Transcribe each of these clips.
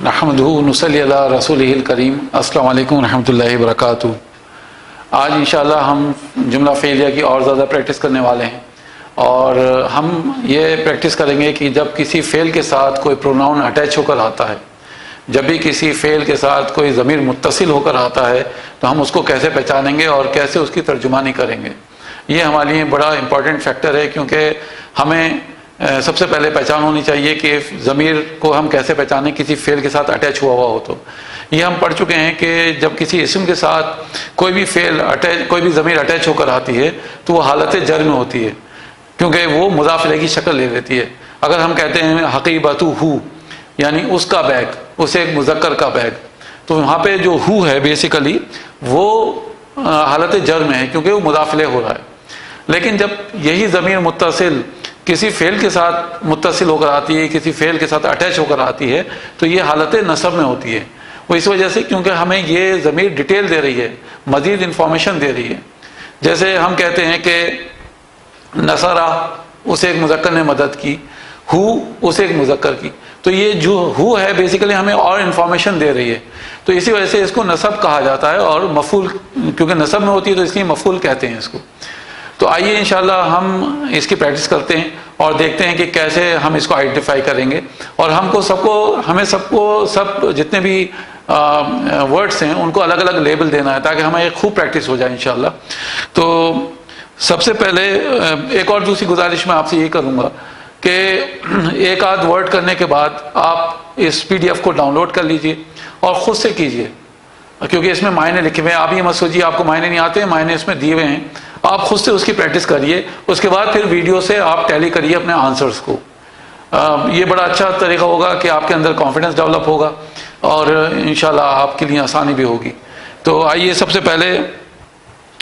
نحمدہ ونصلی علی رسولہ الکریم. السلام علیکم ورحمۃ اللہ وبرکاتہ. آج انشاءاللہ ہم جملہ فعلیہ کی اور زیادہ پریکٹس کرنے والے ہیں، اور ہم یہ پریکٹس کریں گے کہ جب کسی فعل کے ساتھ کوئی پروناؤن اٹیچ ہو کر آتا ہے، جب بھی کسی فعل کے ساتھ کوئی ضمیر متصل ہو کر آتا ہے تو ہم اس کو کیسے پہچانیں گے اور کیسے اس کی ترجمانی کریں گے. یہ ہمارے لیے بڑا امپورٹنٹ فیکٹر ہے، کیونکہ ہمیں سب سے پہلے پہچان ہونی چاہیے کہ ضمیر کو ہم کیسے پہچانیں کسی فعل کے ساتھ اٹیچ ہوا ہو. تو یہ ہم پڑھ چکے ہیں کہ جب کسی اسم کے ساتھ کوئی بھی فعل کوئی بھی ضمیر اٹیچ ہو کر آتی ہے تو وہ حالت جر میں ہوتی ہے، کیونکہ وہ مضاف الیہ کی شکل لے لیتی ہے. اگر ہم کہتے ہیں حقیبتہ، یعنی اس کا بیگ، اسے ایک مذکر کا بیگ، تو وہاں پہ جو ہو ہے بیسیکلی وہ حالت جر میں ہے، کیونکہ وہ مضاف الیہ ہو رہا ہے. لیکن جب یہی ضمیر متصل کسی فعل کے ساتھ متصل ہو کر آتی ہے، کسی فعل کے ساتھ اٹیچ ہو کر آتی ہے، تو یہ حالت نصب میں ہوتی ہے. وہ اس وجہ سے کیونکہ ہمیں یہ ضمیر ڈیٹیل دے رہی ہے، مزید انفارمیشن دے رہی ہے. جیسے ہم کہتے ہیں کہ نصرہ، اسے ایک مذکر نے مدد کی، ہو اسے ایک مذکر کی، تو یہ جو ہو ہے بیسیکلی ہمیں اور انفارمیشن دے رہی ہے. تو اسی وجہ سے اس کو نصب کہا جاتا ہے، اور مفعول کیونکہ نصب میں ہوتی ہے تو اس لیے مفعول کہتے ہیں اس کو. تو آئیے انشاءاللہ ہم اس کی پریکٹس کرتے ہیں اور دیکھتے ہیں کہ کیسے ہم اس کو آئیڈینٹیفائی کریں گے. اور ہمیں سب کو جتنے بھی ورڈس ہیں ان کو الگ الگ لیبل دینا ہے، تاکہ ہمیں ایک خوب پریکٹس ہو جائے انشاءاللہ. تو سب سے پہلے ایک اور دوسری گزارش میں آپ سے یہ کروں گا کہ ایک آدھ ورڈ کرنے کے بعد آپ اس پی ڈی ایف کو ڈاؤن لوڈ کر لیجئے اور خود سے کیجئے، کیونکہ اس میں معنی لکھے ہوئے ہیں. آپ یہ مت سوچیے آپ کو معنی نہیں آتے، معنی اس میں دیے ہوئے ہیں. آپ خود سے اس کی پریکٹس کریے، اس کے بعد پھر ویڈیو سے آپ ٹیلی کریے اپنے آنسرز کو. یہ بڑا اچھا طریقہ ہوگا کہ آپ کے اندر کانفیڈنس ڈیولپ ہوگا اور انشاءاللہ آپ کے لیے آسانی بھی ہوگی. تو آئیے سب سے پہلے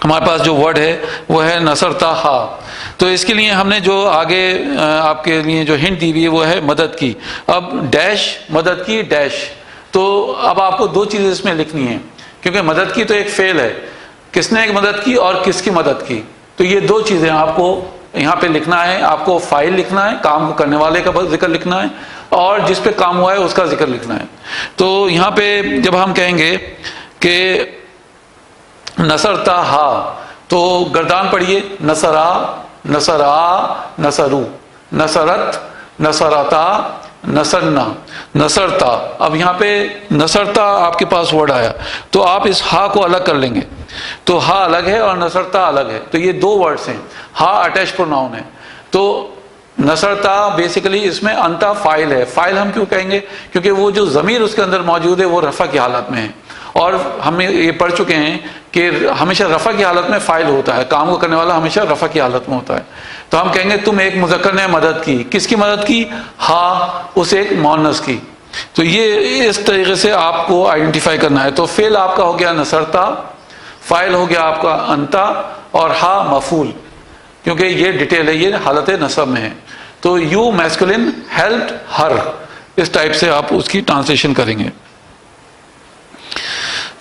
ہمارے پاس جو ورڈ ہے وہ ہے نصرتا ہا. تو اس کے لیے ہم نے جو آگے آپ کے لیے جو ہنٹ دی ہوئی ہے وہ ہے مدد کی. اب ڈیش مدد کی ڈیش، تو اب آپ کو دو چیزیں اس میں لکھنی ہیں، کیونکہ مدد کی تو ایک فعل ہے، کس نے ایک مدد کی اور کس کی مدد کی. تو یہ دو چیزیں آپ کو یہاں پہ لکھنا ہے. آپ کو فاعل لکھنا ہے، کام کرنے والے کا ذکر لکھنا ہے، اور جس پہ کام ہوا ہے اس کا ذکر لکھنا ہے. تو یہاں پہ جب ہم کہیں گے کہ نصرتا ہا، تو گردان پڑھیے، نصرا، نصرا، نصرو، نصرت، نصرتا، نصرنا، نصرتا. اب یہاں پہ نصرتا آپ کے پاس ورڈ آیا تو آپ اس ہا کو الگ کر لیں گے. تو ہا الگ ہے اور نصرتا الگ ہے، تو یہ دو ورڈز ہیں. ہا اٹیچ پروناؤن ہے. تو نصرتا بیسیکلی اس میں انتا فاعل ہے. فاعل ہم کیوں کہیں گے؟ کیونکہ وہ جو ضمیر اس کے اندر موجود ہے وہ رفع کی حالت میں ہے، اور ہم یہ پڑھ چکے ہیں کہ ہمیشہ رفع کی حالت میں فاعل ہوتا ہے، کام کو کرنے والا ہمیشہ رفع کی حالت میں ہوتا ہے. تو ہم کہیں گے تم ایک مذکر نے مدد کی. کس کی مدد کی؟ ہا، اس ایک مؤنث کی. تو یہ اس طریقے سے آپ کو آئیڈینٹیفائی کرنا ہے. تو فعل آپ کا ہو گیا نصرتا، فاعل ہو گیا آپ کا انتا، اور ہا مفعول، کیونکہ یہ ڈیٹیل ہے، یہ حالت نصب میں ہے. تو یو میسکولن ہیلپڈ ہر، اس ٹائپ سے آپ اس کی ٹرانسلیشن کریں گے.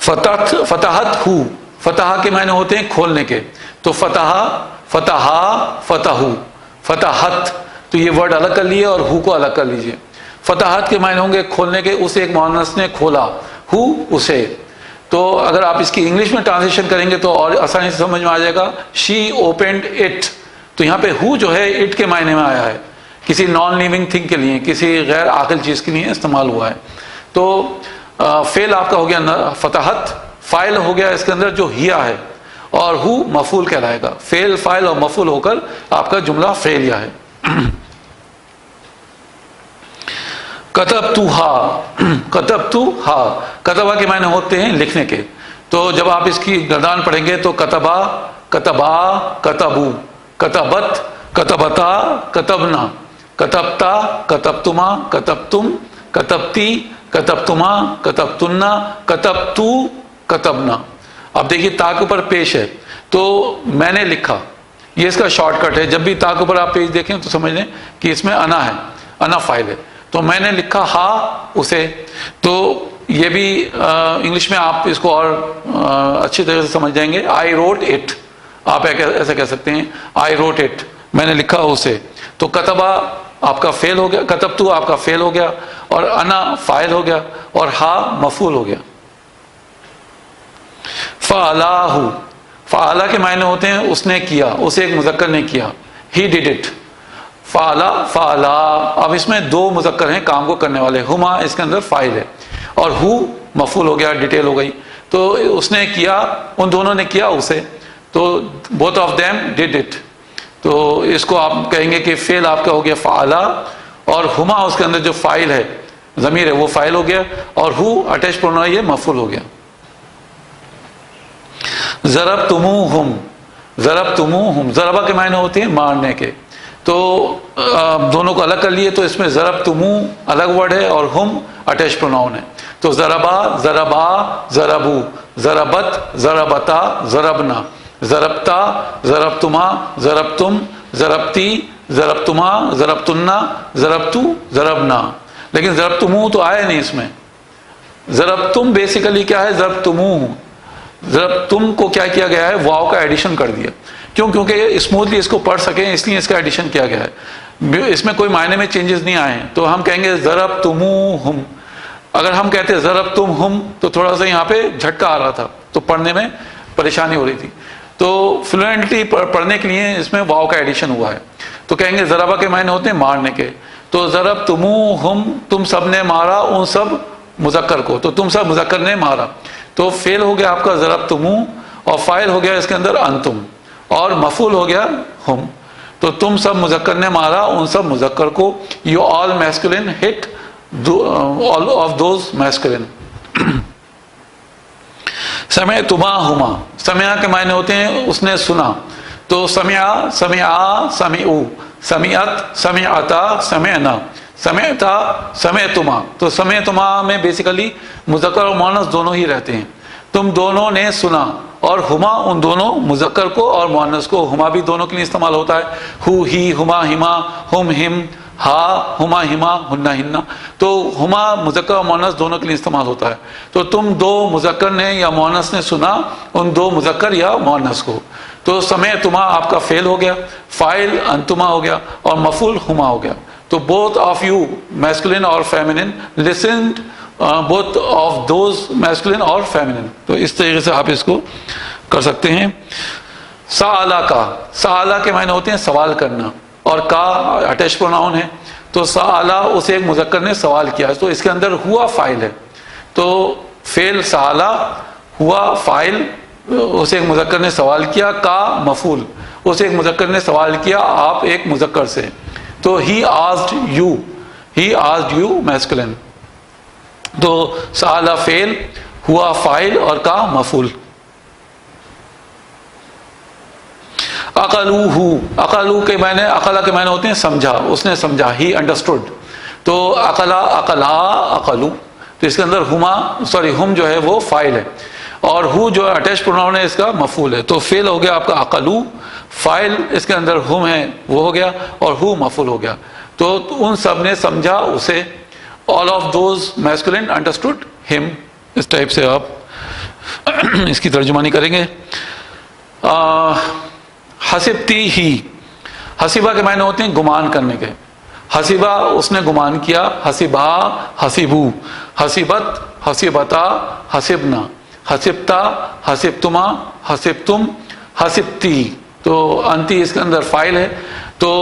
فتحت ہو، فتح کے معنی ہوتے ہیں کھولنے کے. تو فتح، فتحا، فتحو، فتحت. تو یہ ورڈ الگ کر لیے اور ہو کو الگ کر لیجئے. فتحت کے معنی ہوں گے کھولنے کے، اسے ایک مؤنث نے کھولا، ہو اسے. تو اگر آپ اس کی انگلش میں ٹرانسلیشن کریں گے تو اور آسانی سے سمجھ میں آ جائے گا. شی اوپنڈ اٹ. تو یہاں پہ ہو جو ہے اٹ کے معنی میں آیا ہے، کسی نان لیونگ تھنگ کے لیے، کسی غیر عاقل چیز کے لیے استعمال ہوا ہے. تو فعل آپ کا ہو گیا فتحت، فاعل ہو گیا اس کے اندر جو ہیا ہے، اور ہو مفعول کہلائے گا. فعل، فاعل اور مفعول ہو کر آپ کا جملہ فعلیہ ہے. کتبتھا، کتبتھا، کتبہ کے معنی ہوتے ہیں لکھنے کے. تو جب آپ اس کی گردان پڑھیں گے تو کتبا، کتبا، کتبو، کتبت، کتبتا، کتبنا، کتبتا، کتبتما، کتبتم، کتبتی، کتبتما، کتبتنا، کتبتو، کتبنا. اب دیکھیے تا کے اوپر پیش ہے، تو میں نے لکھا، یہ اس کا شارٹ کٹ ہے. جب بھی تا کے اوپر آپ پیج دیکھیں تو سمجھ لیں کہ اس میں انا ہے، انا فاعل ہے. تو میں نے لکھا ہا اسے. تو یہ بھی انگلش میں آپ اس کو اور اچھی طرح سے سمجھ جائیں گے. آئی روٹ اٹ، آپ ایسا کہہ سکتے ہیں، آئی روٹ اٹ، میں نے لکھا اسے. تو کتبہ آپ کا فعل ہو گیا، کتبتو آپ کا فعل ہو گیا، اور انا فاعل ہو گیا، اور ہا مفعول ہو گیا۔ فعلہ، فعلہ کے معنی ہوتے ہیں اس نے کیا، اسے ایک مذکر نے کیا، ہی ڈیڈ اٹ۔ فعلا فعلا، اب اس میں دو مذکر ہیں کام کو کرنے والے، ہما اس کے اندر فاعل ہے، اور ہو مفعول ہو گیا، ڈیٹیل ہو گئی۔ تو اس نے کیا، ان دونوں نے کیا اسے، تو both of them did it. تو اس کو آپ کہیں گے کہ فعل آپ کا ہو گیا فعلا، اور ہما اس کے اندر جو فاعل ہے، ضمیر ہے، وہ فاعل ہو گیا، اور ہو اٹیچ پروناؤن یہ مفعول ہو گیا۔ ضربتموہم، ضربتموہم، ضربہ کے معنی ہوتے ہیں مارنے کے، تو دونوں کو الگ کر لیے تو اس میں ضربتمو الگ ورڈ ہے اور ہم اٹیچ پروناؤن ہے۔ تو ضربا، ضربا، ضربو، ضربت، ضربتا، ضربنا، ضربتا، ضربتما، ضربتم، ضربتی، ضربتما، ضربتنا، ضربتو، ضربنا۔ لیکن ضربتمو تو آیا نہیں اس میں۔ ضربتم بیسیکلی کیا ہے؟ ضربتمو، ضربتم کو کیا کیا گیا ہے؟ واو کا ایڈیشن کر دیا۔ کیوں؟ کیونکہ اسموتھلی اس کو پڑھ سکیں اس لیے اس کا ایڈیشن کیا گیا ہے، اس میں کوئی معنی میں چینجز نہیں آئے ہیں۔ تو ہم کہیں گے ضربتموہم۔ اگر ہم کہتے ضربتمہم تو تھوڑا سا یہاں پہ جھٹکا آ رہا تھا، تو پڑھنے میں پریشانی ہو رہی تھی۔ تو فلوئنٹلی پڑھنے کے لیے اس میں واو کا ایڈیشن ہوا ہے، تو کہیں گے ضربہ کے معنی ہوتے ہیں مارنے کے۔ تو ضربتموہم، تم سب نے مارا ان سب مذکر کو، تو تم سب مذکر نے مارا، تو فعل ہو گیا آپ کا ضربتمو، اور فاعل ہو گیا اس کے اندر انتم، اور مفعول ہو گیا ہم۔ تو تم سب مذکر نے مارا ان سب مذکر کو، you all masculine hit all of those masculine. سمعتماہما، سمع کے معنی ہوتے ہیں اس نے سنا، تو سمع، سمعا، سمعو، سمعت، سمعتا، سمعنا، سمعتا، سمعتما۔ تو سمعتما میں بیسیکلی مذکر اور مؤنث دونوں ہی رہتے ہیں۔ تم دونوں نے سنا، اور ہما ان دونوں مذکر کو اور مؤنث کو، ہما بھی دونوں کے لیے استعمال ہوتا ہے، ہو ہی، ہما ہما، ہم ہم، ہا ہما ہما، ہننا ہننا۔ تو ہما مذکر اور مؤنث دونوں کے لیے استعمال ہوتا ہے۔ تو تم دو مذکر نے یا مؤنث نے سنا ان دو مذکر یا مؤنث کو۔ تو سمعتما آپ کا فعل ہو گیا، فاعل انتما ہو گیا، اور مفعول ہما ہو گیا۔ تو both of you masculine اور feminine listened both of those masculine اور feminine۔ تو اس طریقے سے آپ اس کو کر سکتے ہیں۔ سآلا کا، سآلا کے معنی ہوتے ہیں سوال کرنا، اور کا اٹیچ پروناؤن ہے، تو سآلا اسے ایک مذکر نے سوال کیا، تو اس کے اندر ہوا فاعل ہے، تو فعل سآلا، ہوا فاعل، اسے ایک مذکر نے سوال کیا، کا مفعول، اسے ایک مذکر نے سوال کیا آپ ایک مذکر سے، تو he asked you، he asked you masculine۔ تو سآلا فعل، ہوا فاعل، اور کا مفعول۔ عقلوہ، عقلو کے معنی، عقلا کے معنی ہوتے ہیں سمجھا، اس نے سمجھا، he understood۔ تو عقلا، عقلا، عقلو، تو اس کے اندر ہم جو ہے وہ فاعل ہے، اور ہو جو اٹیچ پروناؤن ہے اس کا مفعول ہے۔ تو فعل ہو گیا آپ کا عقلو، فاعل اس کے اندر ہم ہے وہ ہو گیا، اور ہو مفعول ہو گیا۔ تو ان سب نے سمجھا اسے، all of those masculine understood him۔ اس ٹائپ سے آپ اس کی ترجمانی کریں گے۔ حسبتی ہی، حسیبہ کے معنی ہوتے ہیں گمان کرنے کے، حسیبہ اس نے گمان کیا، حسیبہ، حسیبو، حسیبت، حسیبتا، حسبنا، حسبتا، حسبتما، حسبتم، حسبتی۔ تو انتی اس کے اندر فاعل ہے، تو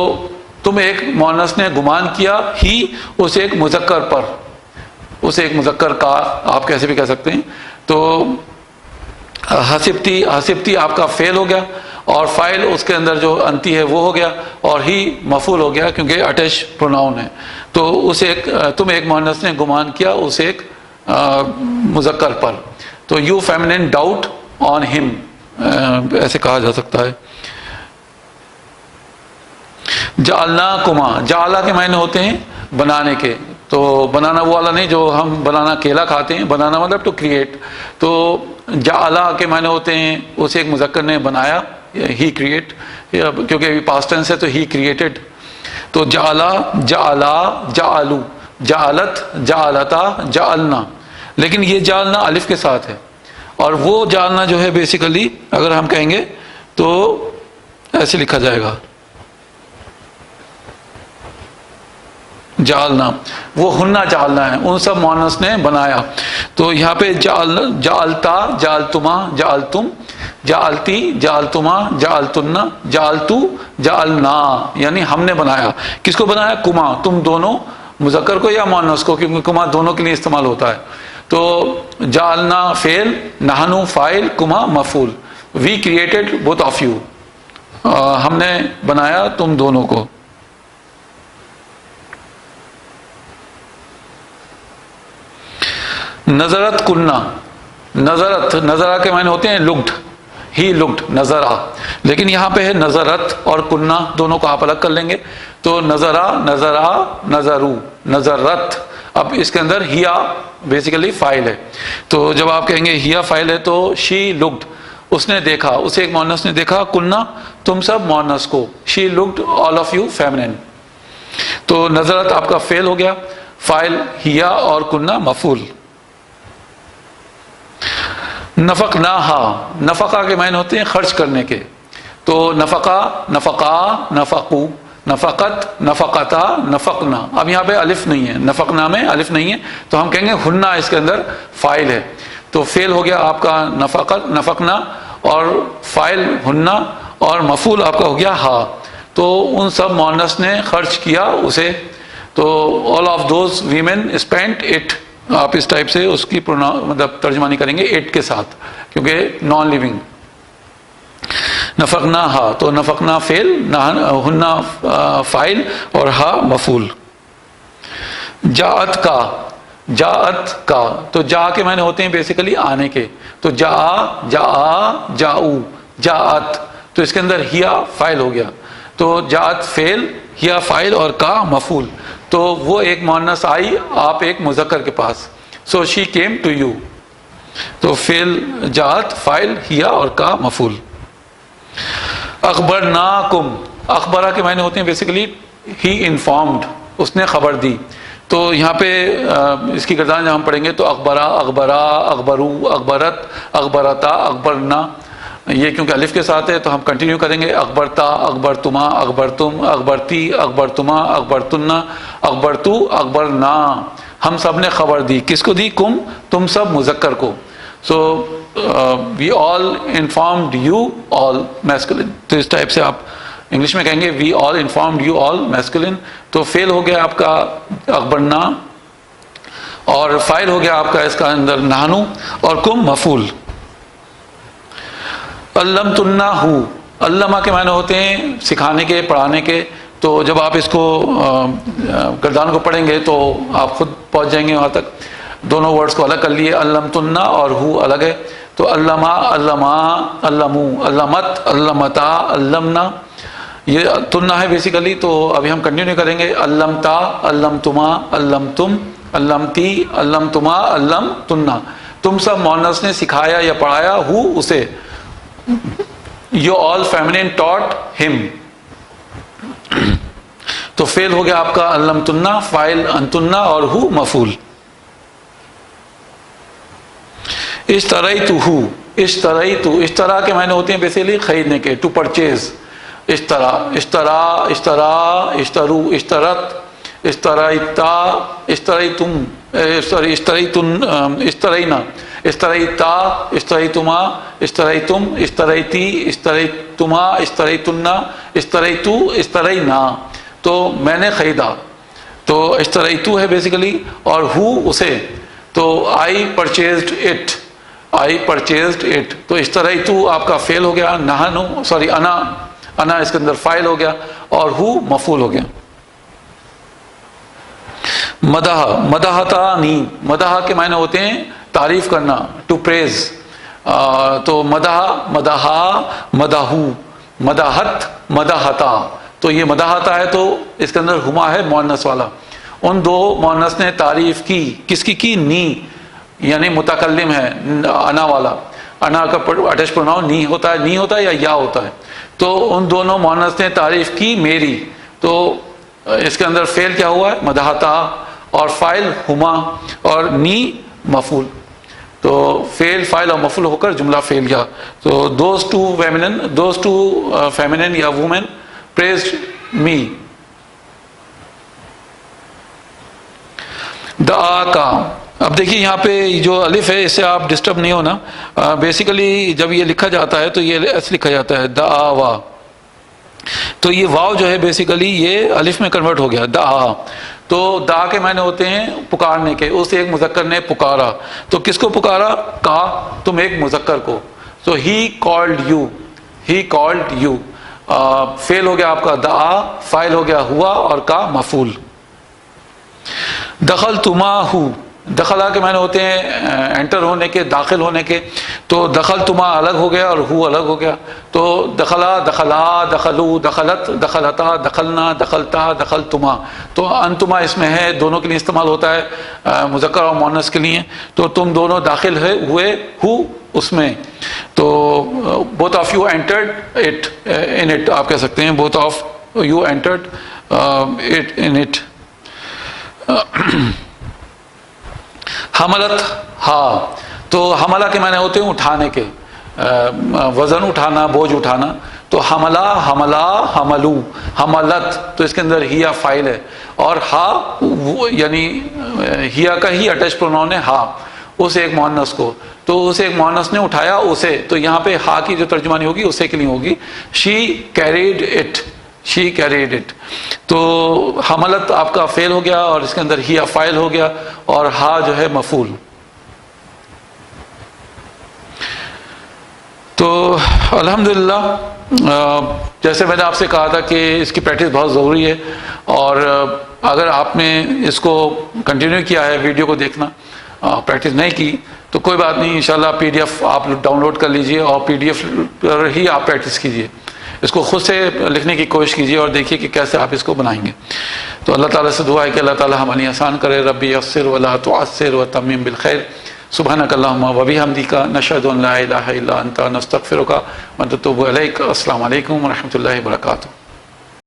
تم ایک مؤنث نے گمان کیا، ہی اسے ایک مذکر پر، اسے ایک مذکر کا آپ کیسے بھی کہہ سکتے ہیں۔ تو حسبتی، حسبتی آپ کا فعل ہو گیا، اور فاعل اس کے اندر جو انتی ہے وہ ہو گیا، اور ہی مفعول ہو گیا کیونکہ اٹیچ پروناؤن ہے۔ تو اسے ایک، تم ایک مؤنث نے گمان کیا اسے ایک مذکر پر، تو یو فیمنن ڈاؤٹ آن ہم، ایسے کہا جا سکتا ہے۔ جعلناکما، جعلا کے معنی ہوتے ہیں بنانے کے، تو بنانا وہ والا نہیں جو ہم بنانا کیلا کھاتے ہیں، بنانا مطلب ٹو کریٹ۔ تو جعلا کے معنی ہوتے ہیں اسے ایک مذکر نے بنایا، ہی کریٹ، کیونکہ ابھی پاسٹ ٹینس ہے تو ہی کریٹڈ۔ تو جعلا، جعلا، جعلو، جعلت، جعلتا، جعلنا، لیکن یہ جعلنا الف کے ساتھ ہے، اور وہ جعلنا جو ہے بیسیکلی اگر ہم کہیں گے تو ایسے لکھا جائے گا، جعلنا، وہ ہننا جعلنا ہے، ان سب مؤنث نے بنایا. تو یہاں پہ جعلتا، جعلتما، جعلتم، جعلتی، جعلتما، جعلتن، جعلتو، جعلنا، یعنی ہم نے بنایا. کس کو بنایا؟ کما، تم دونوں، مذکر کو یا مؤنث کو، کیونکہ کما دونوں کے لیے استعمال ہوتا ہے. تو جعلنا فعل، نحنو فاعل، کما مفعول. We created both of you, ہم نے بنایا تم دونوں کو. نظرت کننا، نظرت، نظرہ کے معنی ہوتے ہیں لکڈ، ہی لکڈ، نظرہ. لیکن یہاں پہ ہے نظرت اور کننا، دونوں کو آپ الگ کر لیں گے. تو نظرہ، نظرہ، نظرو، نظرت. اب اس کے اندر ہیا بیسیکلی فاعل ہے. تو جب آپ کہیں گے ہیا فاعل ہے تو شی لکڈ، اس نے دیکھا، اسے ایک مؤنث نے دیکھا. کننا، تم سب مؤنث کو. She looked all of you feminine. تو نظرت آپ کا فعل ہو گیا، فاعل ہیا اور کننا مفعول. نفقناہا، نفقہ کے معنی ہوتے ہیں خرچ کرنے کے. تو نفقہ، نفقا، نفقو، نفقت، نفقتا، نفقنا. اب یہاں پہ الف نہیں ہے، نفقنا میں الف نہیں ہے، تو ہم کہیں گے ہننا اس کے اندر فاعل ہے. تو فعل ہو گیا آپ کا نفقت، نفقنا، اور فاعل ہننا، اور مفعول آپ کا ہو گیا ہا. تو ان سب مؤنث نے خرچ کیا اسے. تو all of those women spent it. آپ اس ٹائپ سے اس کی مطلب ترجمانی کریں گے ایٹ کے ساتھ، کیونکہ نان لیونگ. نفقنا ہا، تو نفقنا فعل، ہننا فاعل اور ہا مفعول. جاءت کا، جاءت کا، تو جا کے معنی ہوتے ہیں بیسیکلی آنے کے. تو جا، جا، جاؤ، جاءت. تو اس کے اندر ہیا فاعل ہو گیا. تو جاءت فعل، ہیا فاعل اور کا مفعول. تو وہ ایک مؤنث آئی آپ ایک مذکر کے پاس. سو شی کیم ٹو یو. تو فعل جاءت، فاعل ہیا اور کا مفعول. اخبرناکم، اخبرہ کے معنی ہوتے ہیں بیسیکلی ہی انفارمڈ، اس نے خبر دی. تو یہاں پہ اس کی گردان جب ہم پڑھیں گے تو اخبرا، اخبرا، اخبرو، اخبرت، اخبرتا، اخبرنا، یہ کیونکہ الف کے ساتھ ہے تو ہم کنٹینیو کریں گے. اخبرتا، اخبرتما، اخبرتم، اخبرتی، اخبرتما، اخبرتنا، اخبرتو، اخبرنا. ہم سب نے خبر دی. کس کو دی؟ کم، تم سب مذکر کو. سو وی آل انفارمڈ یو آل میسکولن. تو اس ٹائپ سے آپ انگلش میں کہیں گے وی آل انفارمڈ یو آل میسکولن. تو فعل ہو گیا آپ کا اخبرنا، اور فاعل ہو گیا آپ کا اس کا اندر نحنو، اور کم مفعول. علمتنہو، علمہ کے معنی ہوتے ہیں سکھانے کے، پڑھانے کے. تو جب آپ اس کو گردان کو پڑھیں گے تو آپ خود پہنچ جائیں گے وہاں تک. دونوں ورڈز کو الگ کر لیے، علمتنہ اور ہو الگ ہے. تو علمہ، علما، علمو، علمت، علمتا، علمنا، یہ تنہ ہے بیسیکلی. تو ابھی ہم کنٹینیو کریں گے. علمتا، علمتما، علمتم، علمتی، علمتما، علمتنہ. تم سب مؤنث نے سکھایا یا پڑھایا ہو اسے. You all feminine taught him. تو فعل ہو گیا آپ کا علمتنہ، فاعل انتنہ اور ہو مفعول. اشتریتہ، اشتریتو، اشترا کے معنی ہوتے ہیں بیسیکلی خریدنے کے، ٹو پرچیز. اشترا، اشترا، اشترا، اشترو، اشترت، اشتریتا، اشتریتم، اشتریتن، اشترینا، اشتریتا، اشتریتما، اشتریتم، اشتریتی، اشتریتما، اشتریتنا، اشتریتو، اشترینا. تو میں نے خریدا. تو اشتریتو ہے بیسیکلی، اور ہو اسے. تو I purchased it, I purchased it. تو اشتریتو آپ کا فعل ہو گیا، نحنو سوری انا، انا اس کے اندر فاعل ہو گیا، اور ہو مفعول ہو گیا. مدح، مدحتانی، مدح کے معنی ہوتے ہیں تعریف کرنا، ٹو پریز. تو مدح، مدحا، مدحو، مدحت، مدحتا. تو یہ مدحتا ہے تو اس کے اندر ہما ہے مؤنث والا. ان دو مؤنث نے تعریف کی. کس کی؟ نی، یعنی متکلم ہے انا والا. انا کا اٹیچ پروناؤن نی ہوتا ہے، نی ہوتا ہے یا یا ہوتا ہے. تو ان دونوں مؤنث نے تعریف کی میری. تو اس کے اندر فعل کیا ہوا ہے؟ مدحتا، اور فاعل ہما، اور نی مفعول. تو فعل، فاعل اور مفعول ہو کر جملہ فعل گیا. تو دوز ٹو فیمنن یا وومن praised me. دعا کا، اب دیکھیے یہاں پہ جو الف ہے اس سے آپ ڈسٹرب نہیں ہونا. بیسیکلی جب یہ لکھا جاتا ہے تو یہ ایسے لکھا جاتا ہے دعا وا، تو یہ واو جو ہے بیسیکلی یہ الف میں کنورٹ ہو گیا دعا. تو دعا کے معنی ہوتے ہیں پکارنے کے. اس ایک مذکر نے پکارا، تو کس کو پکارا؟ کا، تم ایک مذکر کو. تو he called you, he called you. فعل ہو گیا آپ کا دعا، فاعل ہو گیا ہوا، اور کا مفعول. دخلتما ہو، دخلا کے معنی ہوتے ہیں انٹر ہونے کے، داخل ہونے کے. تو دخلتما الگ ہو گیا اور ہو الگ ہو گیا. تو دخلا، دخلا، دخلو، دخلت، دخلتا، دخلنا، دخلتا، دخلتما. تو انتما اس میں ہے، دونوں کے لیے استعمال ہوتا ہے، مذکر اور مؤنث کے لیے. تو تم دونوں داخل ہوئے ہو اس میں. تو both of you entered it, in it آپ کہہ سکتے ہیں، both of you entered it in it. حملت ہا، تو حملہ کے معنی ہوتے ہیں اٹھانے کے، وزن اٹھانا، بوجھ اٹھانا. تو حملہ، حملہ، حملو. حملت تو اس کے اندر ہیا فاعل ہے، اور ہا یعنی ہیا کا ہی اٹیچ پروناؤن ہے ہا، اس ایک مؤنث کو. تو اسے ایک مؤنث نے اٹھایا اسے، تو یہاں پہ ہا کی جو ترجمانی ہوگی اسے کے لیے ہوگی she carried it, she carried it. تو حملت آپ کا فعل ہو گیا اور اس کے اندر ہیا فاعل ہو گیا اور ہا جو ہے مفعول. تو الحمدللہ جیسے میں نے آپ سے کہا تھا کہ اس کی پریکٹس بہت ضروری ہے، اور اگر آپ نے اس کو کنٹینیو کیا ہے، ویڈیو کو دیکھنا، پریکٹس نہیں کی تو کوئی بات نہیں، انشاءاللہ پی ڈی ایف آپ ڈاؤن لوڈ کر لیجئے اور پی ڈی ایف پر ہی آپ پریکٹس کیجئے. اس کو خود سے لکھنے کی کوشش کیجئے اور دیکھیے کہ کیسے آپ اس کو بنائیں گے. تو اللہ تعالیٰ سے دعا ہے کہ اللہ تعالیٰ ہماری آسان کرے. ربی یسر ولا تعسر وتمم بالخیر. سبحانک اللہم وبحمدک، نشہد ان لا الہ الا انت، نستغفرک ونتوب الیک. السلام علیکم ورحمۃ اللہ وبرکاتہ.